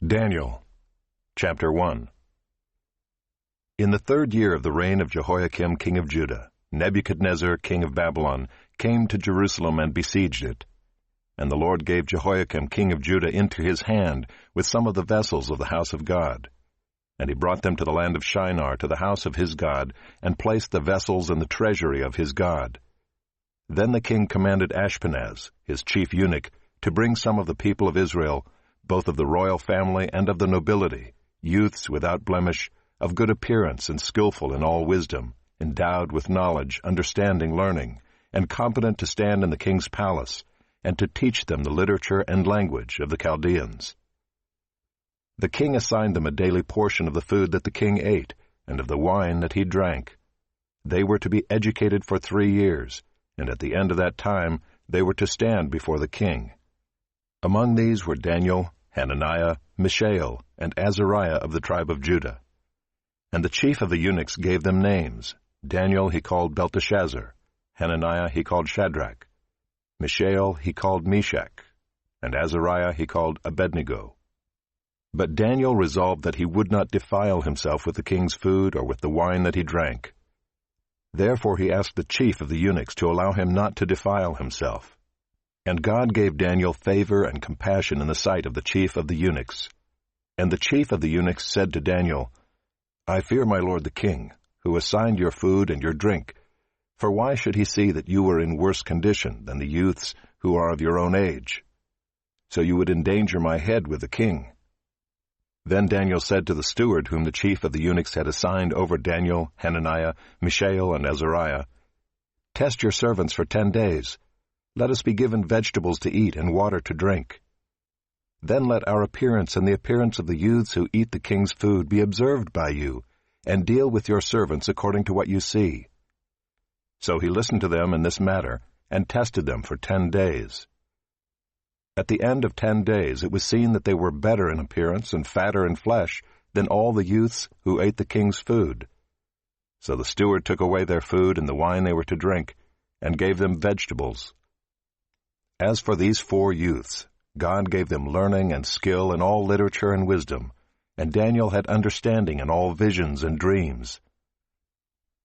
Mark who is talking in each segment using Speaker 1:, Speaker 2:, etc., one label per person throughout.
Speaker 1: Daniel, chapter 1. In the 3rd year of the reign of Jehoiakim king of Judah, Nebuchadnezzar king of Babylon came to Jerusalem and besieged it. And the Lord gave Jehoiakim king of Judah into his hand with some of the vessels of the house of God. And he brought them to the land of Shinar, to the house of his God, and placed the vessels in the treasury of his God. Then the king commanded Ashpenaz, his chief eunuch, to bring some of the people of Israel, both of the royal family and of the nobility, youths without blemish, of good appearance and skillful in all wisdom, endowed with knowledge, understanding, learning, and competent to stand in the king's palace, and to teach them the literature and language of the Chaldeans. The king assigned them a daily portion of the food that the king ate, and of the wine that he drank. They were to be educated for 3 years, and at the end of that time they were to stand before the king. Among these were Daniel, Hananiah, Mishael, and Azariah of the tribe of Judah. And the chief of the eunuchs gave them names. Daniel he called Belteshazzar, Hananiah he called Shadrach, Mishael he called Meshach, and Azariah he called Abednego. But Daniel resolved that he would not defile himself with the king's food or with the wine that he drank. Therefore he asked the chief of the eunuchs to allow him not to defile himself. And God gave Daniel favor and compassion in the sight of the chief of the eunuchs. And the chief of the eunuchs said to Daniel, I fear my lord the king, who assigned your food and your drink, for why should he see that you were in worse condition than the youths who are of your own age? So you would endanger my head with the king. Then Daniel said to the steward whom the chief of the eunuchs had assigned over Daniel, Hananiah, Mishael, and Azariah, Test your servants for 10 days. Let us be given vegetables to eat and water to drink. Then let our appearance and the appearance of the youths who eat the king's food be observed by you, and deal with your servants according to what you see. So he listened to them in this matter, and tested them for 10 days. At the end of 10 days it was seen that they were better in appearance and fatter in flesh than all the youths who ate the king's food. So the steward took away their food and the wine they were to drink, and gave them vegetables. As for these 4 youths, God gave them learning and skill in all literature and wisdom, and Daniel had understanding in all visions and dreams.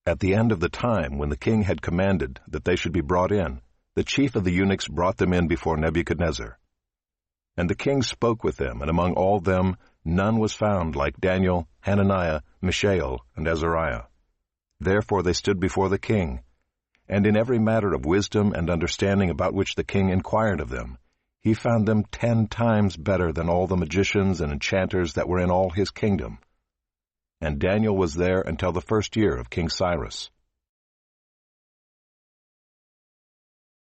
Speaker 1: At the end of the time when the king had commanded that they should be brought in, the chief of the eunuchs brought them in before Nebuchadnezzar. And the king spoke with them, and among all them none was found like Daniel, Hananiah, Mishael, and Azariah. Therefore they stood before the king, and in every matter of wisdom and understanding about which the king inquired of them, he found them 10 times better than all the magicians and enchanters that were in all his kingdom. And Daniel was there until the 1st year of King Cyrus.